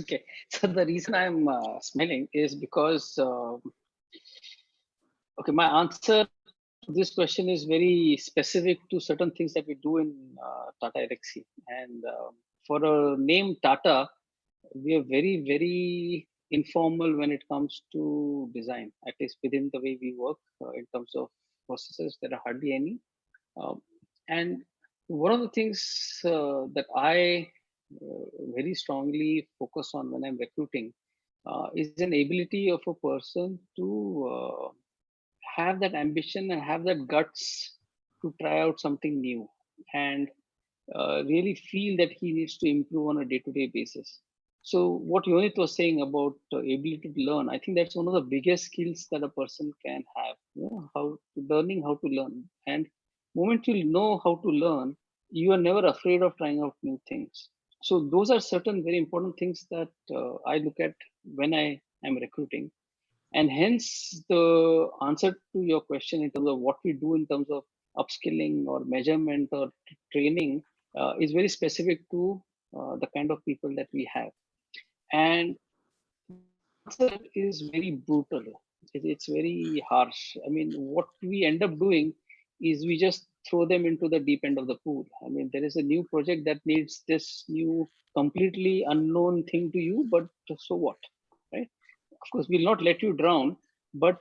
S2: Okay, so the reason I'm smiling is because okay, my answer to this question is very specific to certain things that we do in Tata Elxsi. And for a name Tata, we are very, very informal when it comes to design, at least within the way we work in terms of processes. There are hardly any. Um, and one of the things that I very strongly focus on when I'm recruiting is an ability of a person to have that ambition and have that guts to try out something new and really feel that he needs to improve on a day-to-day basis. So what Yonit was saying about ability to learn, I think that's one of the biggest skills that a person can have. Learning how to learn. And moment you know how to learn, you are never afraid of trying out new things. So those are certain very important things that I look at when I am recruiting. And hence the answer to your question in terms of what we do in terms of upskilling or measurement or training is very specific to the kind of people that we have. And answer is very brutal. It's very harsh. I mean, what we end up doing is we just throw them into the deep end of the pool. I mean, there is a new project that needs this new, completely unknown thing to you, but so what, right? Of course, we'll not let you drown, but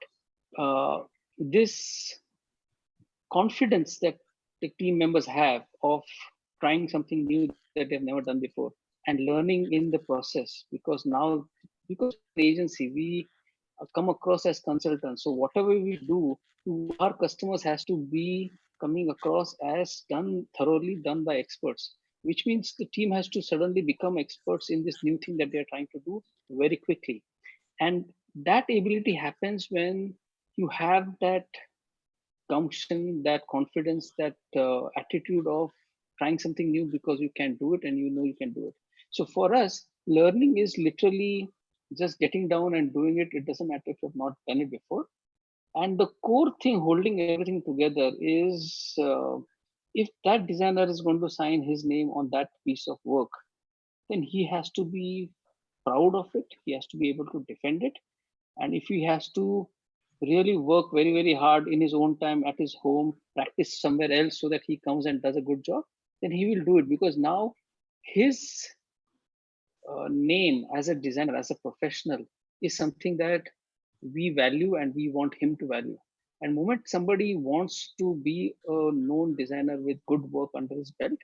S2: this confidence that the team members have of trying something new that they've never done before and learning in the process, because now, because we're an agency, we come across as consultants. So whatever we do to our customers has to be coming across as done thoroughly, done by experts, which means the team has to suddenly become experts in this new thing that they're trying to do very quickly. And that ability happens when you have that gumption, that confidence, that attitude of trying something new because you can do it and you know you can do it. So for us, learning is literally just getting down and doing it. It doesn't matter if you've not done it before. And the core thing holding everything together is if that designer is going to sign his name on that piece of work, then he has to be proud of it. He has to be able to defend it. And if he has to really work very, very hard in his own time at his home, practice somewhere else so that he comes and does a good job, then he will do it, because now his name as a designer, as a professional, is something that we value and we want him to value. And moment somebody wants to be a known designer with good work under his belt,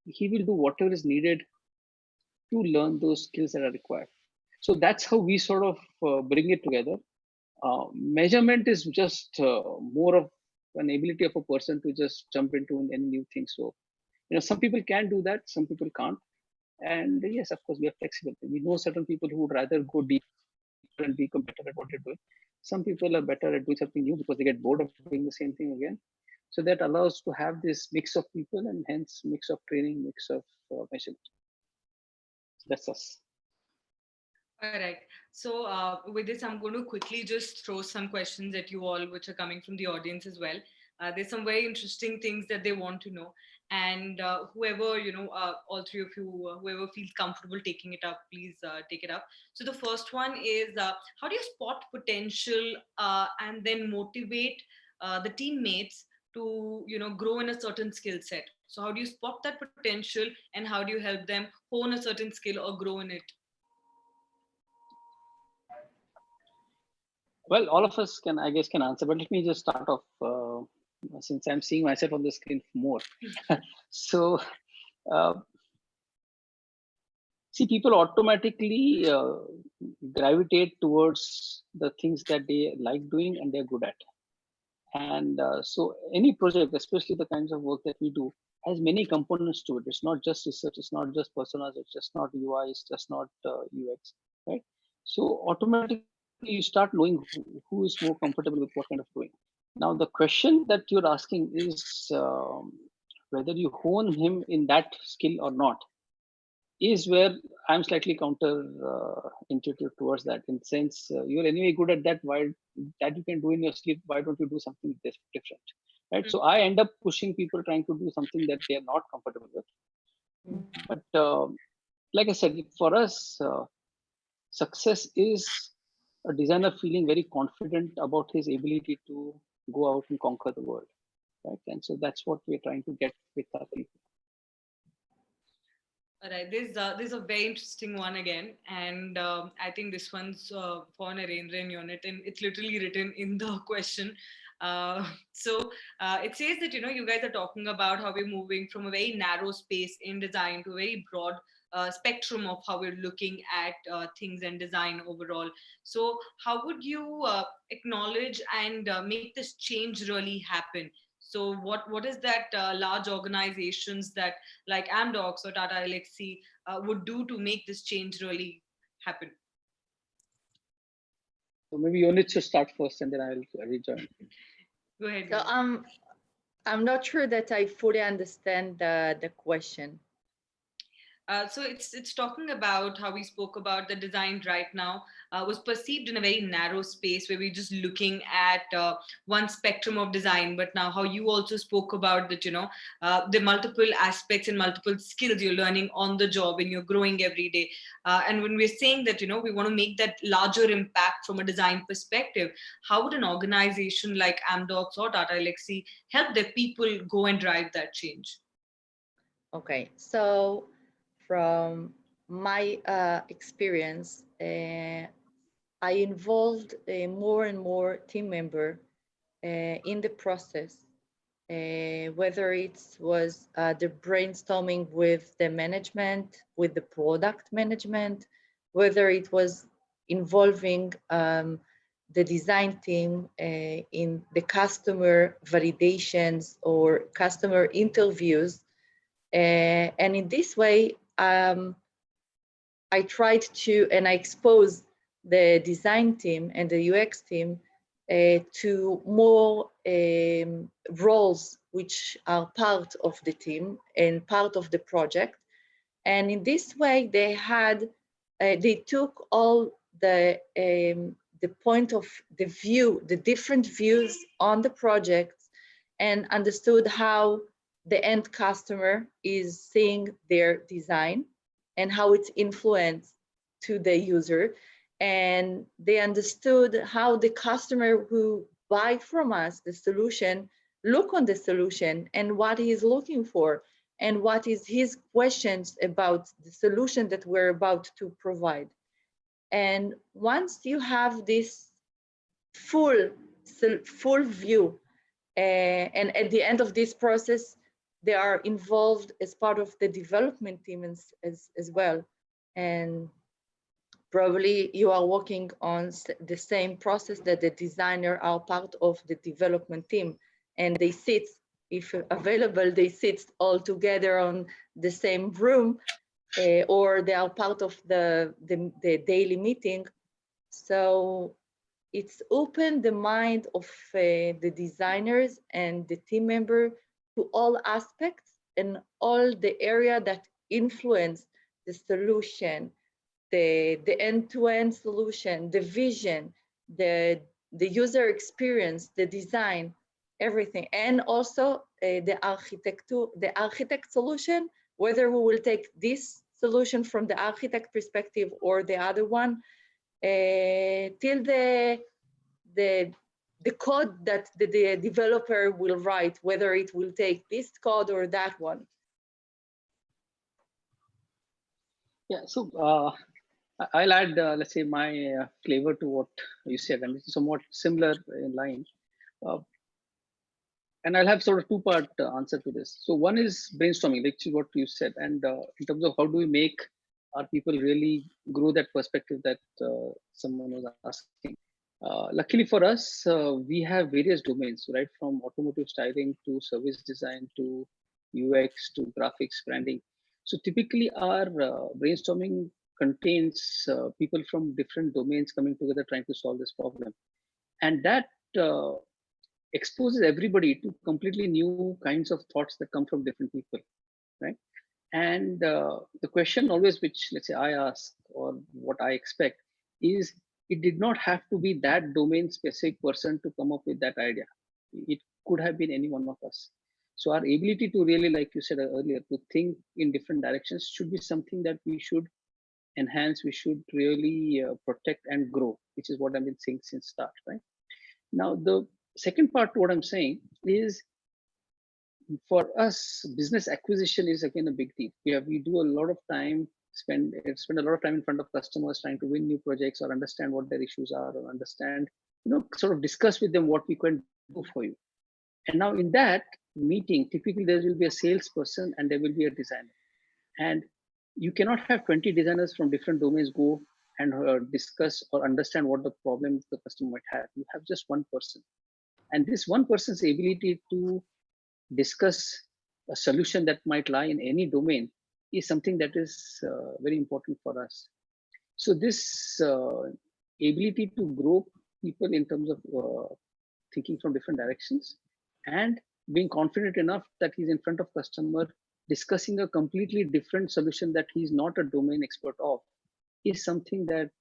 S2: he will do whatever is needed to learn those skills that are required. So that's how we sort of bring it together. Measurement is just more of an ability of a person to just jump into any new thing. So, some people can do that, some people can't. And yes, of course, we are flexible. We know certain people who would rather go deeper and become better at what they're doing. Some people are better at doing something new because they get bored of doing the same thing again. So that allows to have this mix of people and hence mix of training, mix of measurement. So that's us.
S4: All right. So with this, I'm going to quickly just throw some questions at you all, which are coming from the audience as well. There's some very interesting things that they want to know, and whoever all three of you, whoever feels comfortable taking it up, please take it up. So the first one is, how do you spot potential and then motivate the teammates to grow in a certain skill set? So how do you spot that potential, and how do you help them hone a certain skill or grow in it?
S2: Well, all of us can, I guess, can answer, but let me just start off since I'm seeing myself on the screen more. So, see, people automatically gravitate towards the things that they like doing and they're good at. And so any project, especially the kinds of work that we do, has many components to it. It's not just research, it's not just personas, it's just not UI, it's just not UX, right? So automatically you start knowing who is more comfortable with what kind of doing. Now the question that you're asking is whether you hone him in that skill or not is where I'm slightly counter intuitive towards that. In sense, you're anyway good at that. Why that you can do in your sleep? Why don't you do something different? Right. So I end up pushing people trying to do something that they are not comfortable with. But like I said, for us, success is a designer feeling very confident about his ability to go out and conquer the world. Right. And so that's what we're trying to get with our people.
S4: All right, this is a very interesting one again, and I think this one's for Narendra and Unit, and it's literally written in the question. So it says that you guys are talking about how we're moving from a very narrow space in design to a very broad spectrum of how we're looking at things and design overall. So how would you acknowledge and make this change really happen? So what is that large organizations that like Amdocs or Tata Elxsi would do to make this change really happen?
S2: So maybe Unit should start first, and then I'll rejoin.
S4: Go ahead.
S1: So I'm not sure that I fully understand the question.
S4: So it's talking about how we spoke about the design right now was perceived in a very narrow space where we're just looking at one spectrum of design. But now how you also spoke about that, the multiple aspects and multiple skills you're learning on the job and you're growing every day. And when we're saying that, we want to make that larger impact from a design perspective, how would an organization like Amdocs or Tata Elxsi help their people go and drive that change?
S1: Okay, so from my experience, I involved more and more team member in the process, whether it was the brainstorming with the management, with the product management, whether it was involving the design team in the customer validations or customer interviews. And in this way, I tried to, and I exposed the design team and the UX team to more roles which are part of the team and part of the project. And in this way, they took all the point of the view, the different views on the project, and understood how the end customer is seeing their design and how it's influenced to the user. And they understood how the customer who buy from us the solution look on the solution and what he is looking for and what is his questions about the solution that we're about to provide. And once you have this full view, and at the end of this process, they are involved as part of the development team as well. And probably you are working on the same process that the designer are part of the development team, and they sit, if available, they sit all together on the same room, or they are part of the daily meeting. So it's opened the mind of the designers and the team member to all aspects and all the area that influence the solution, the end-to-end solution, the vision, the user experience, the design, everything. And also the architect solution, whether we will take this solution from the architect perspective or the other one, till the code that the developer will write, whether it will take this code or that one.
S2: Yeah, so I'll add, let's say, my flavor to what you said, and it's somewhat similar in line. And I'll have sort of two-part answer to this. So one is brainstorming, which is what you said, and in terms of how do we make our people really grow that perspective that someone was asking. Luckily for us, we have various domains, right? From automotive styling to service design to UX to graphics, branding. So typically our brainstorming contains people from different domains coming together trying to solve this problem. And that exposes everybody to completely new kinds of thoughts that come from different people, right? And the question always, which let's say I ask or what I expect, is it did not have to be that domain specific person to come up with that idea. It could have been any one of us. So our ability to really, like you said earlier, to think in different directions should be something that we should enhance, we should really protect and grow, which is what I've been saying since start, right? Now, the second part to what I'm saying is, for us, business acquisition is again a big deal. We do a lot of time, spend a lot of time in front of customers trying to win new projects or understand what their issues are, or understand, sort of discuss with them what we can do for you. And now in that meeting, typically there will be a salesperson and there will be a designer. And you cannot have 20 designers from different domains go and discuss or understand what the problem the customer might have. You have just one person. And this one person's ability to discuss a solution that might lie in any domain is something that is very important for us. So this ability to grow people in terms of thinking from different directions and being confident enough that he's in front of customer discussing a completely different solution that he's not a domain expert of is something that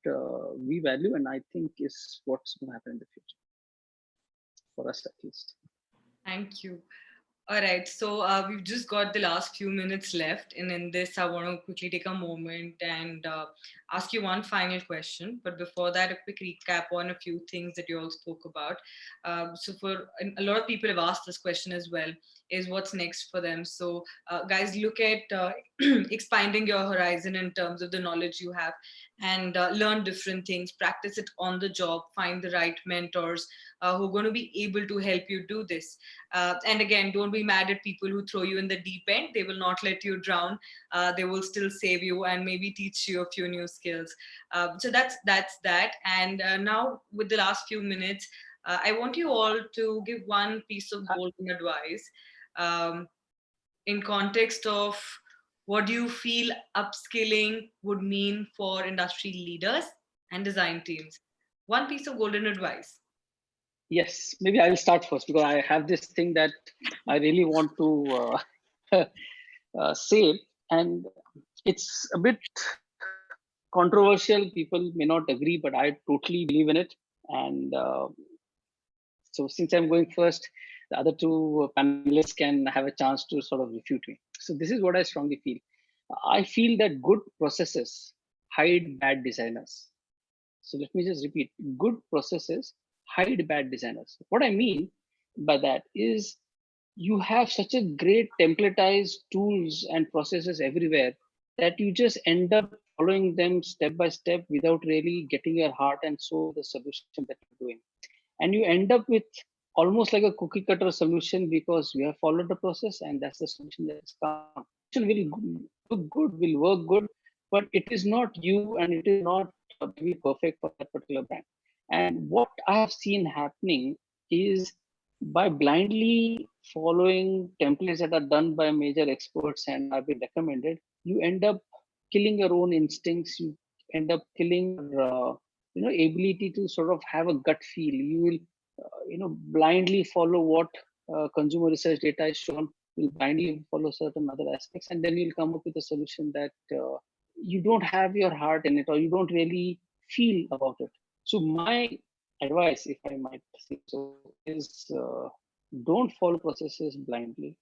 S2: we value, and I think is what's going to happen in the future, for us at least.
S4: Thank you. All right, so we've just got the last few minutes left, and in this, I want to quickly take a moment and ask you one final question. But before that, a quick recap on a few things that you all spoke about. So for a lot of people have asked this question as well, is what's next for them. So guys, look at expanding your horizon in terms of the knowledge you have, and learn different things, practice it on the job, find the right mentors who are going to be able to help you do this. And again, don't be mad at people who throw you in the deep end. They will not let you drown. They will still save you and maybe teach you a few new skills. So that's that. And now with the last few minutes, I want you all to give one piece of golden advice in context of what do you feel upskilling would mean for industry leaders and design teams. One piece of golden advice.
S2: Yes, maybe I will start first because I have this thing that I really want to say, and it's a bit controversial. People may not agree, but I totally believe in it. And so since I'm going first, the other two panelists can have a chance to sort of refute me. So this is what I strongly feel. I feel that good processes hide bad designers. So let me just repeat, good processes hide bad designers. What I mean by that is you have such a great templatized tools and processes everywhere that you just end up following them step by step without really getting your heart and soul the solution that you're doing. And you end up with almost like a cookie cutter solution because you have followed the process and that's the solution that has come. It will look good, will work good, but it is not you and it is not be perfect for that particular brand. And what I have seen happening is by blindly following templates that are done by major experts and have been recommended, you end up killing your own instincts. You end up killing your ability to sort of have a gut feel. You will blindly follow what consumer research data is shown. You'll blindly follow certain other aspects, and then you'll come up with a solution that you don't have your heart in it, or you don't really feel about it. So my advice, if I might say so, is don't follow processes blindly.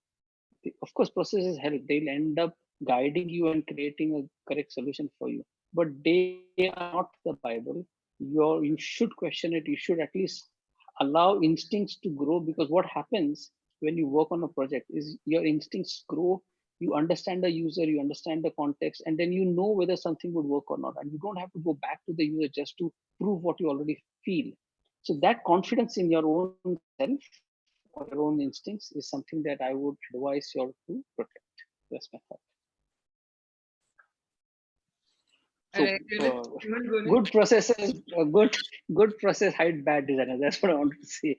S2: Of course, processes help. They'll end up guiding you and creating a correct solution for you, but they are not the Bible. You should question it. You should at least allow instincts to grow, because what happens when you work on a project is your instincts grow. You understand the user, you understand the context, and then you know whether something would work or not. And you don't have to go back to the user just to prove what you already feel. So that confidence in your own self or your own instincts is something that I would advise you all to protect. That's my thought. So, good processes, good process hide bad designers. That's what I wanted to say.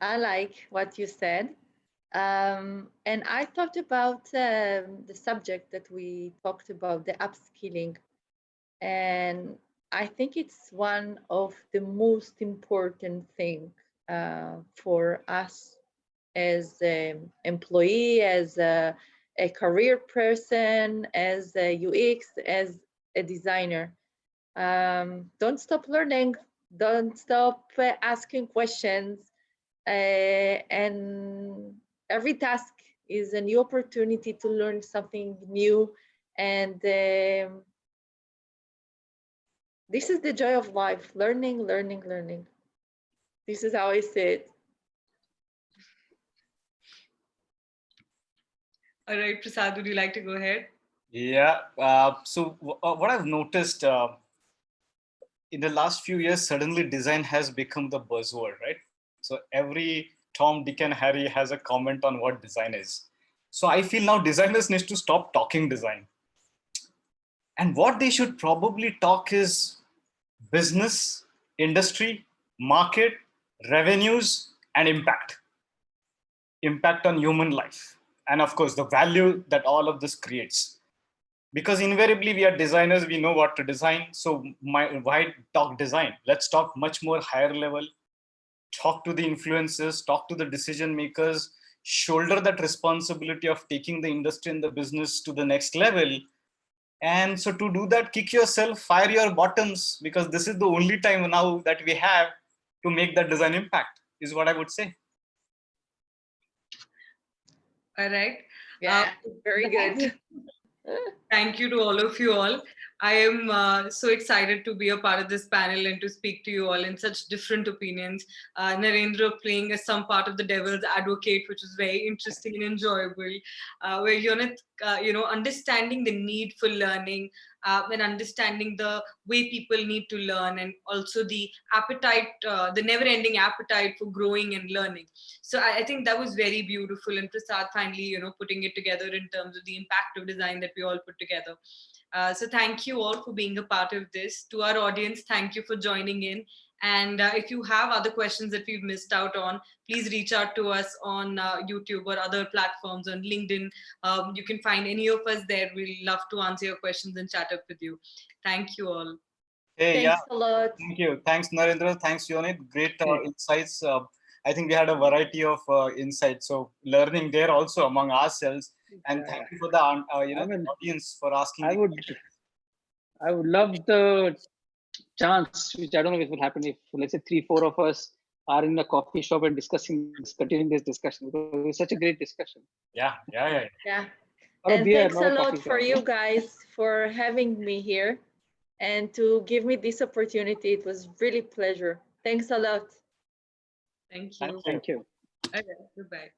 S1: I like what you said. And I thought about the subject that we talked about, the upskilling. And I think it's one of the most important thing for us as an employee, as a career person, as a UX, as a designer. Don't stop learning. Don't stop asking questions. And every task is a new opportunity to learn something new. And this is the joy of life, learning, learning, learning. This is how I see it.
S4: All right, Prasad, would you like to go ahead?
S3: Yeah. So what I've noticed in the last few years, suddenly design has become the buzzword, right? So every Tom, Dick, and Harry has a comment on what design is. So I feel now designers need to stop talking design. And what they should probably talk is business, industry, market, revenues, and impact. Impact on human life. And of course, the value that all of this creates. Because invariably we are designers, we know what to design. So why talk design? Let's talk much more higher level. Talk to the influencers, talk to the decision makers, shoulder that responsibility of taking the industry and the business to the next level. And so to do that, kick yourself, fire your bottoms, because this is the only time now that we have to make that design impact, is what I would say.
S4: All right.
S1: Yeah, very good.
S4: Thank you to all of you all. I am so excited to be a part of this panel and to speak to you all in such different opinions. Narendra playing as some part of the devil's advocate, which was very interesting and enjoyable. Where Yonit, understanding the need for learning and understanding the way people need to learn, and also the appetite, the never-ending appetite for growing and learning. So I think that was very beautiful, and Prasad finally, putting it together in terms of the impact of design that we all put together. So thank you all for being a part of this. To our audience, thank you for joining in. And if you have other questions that we've missed out on, please reach out to us on YouTube or other platforms, on LinkedIn. You can find any of us there. We'll love to answer your questions and chat up with you. Thank you all.
S3: Hey,
S1: Thanks a lot.
S3: Thank you. Thanks, Narendra. Thanks, Yonit. Great insights. I think we had a variety of insights. So learning there also among ourselves. And thank you for the the audience for asking.
S2: I would love the chance, which I don't know if it will happen, if let's say 3-4 of us are in a coffee shop and continuing this discussion, because it was such a great discussion.
S3: Yeah.
S1: And thanks a lot for you guys for having me here and to give me this opportunity. It was really a pleasure. Thanks a lot.
S4: Thank you.
S2: Thank you.
S4: Okay, goodbye.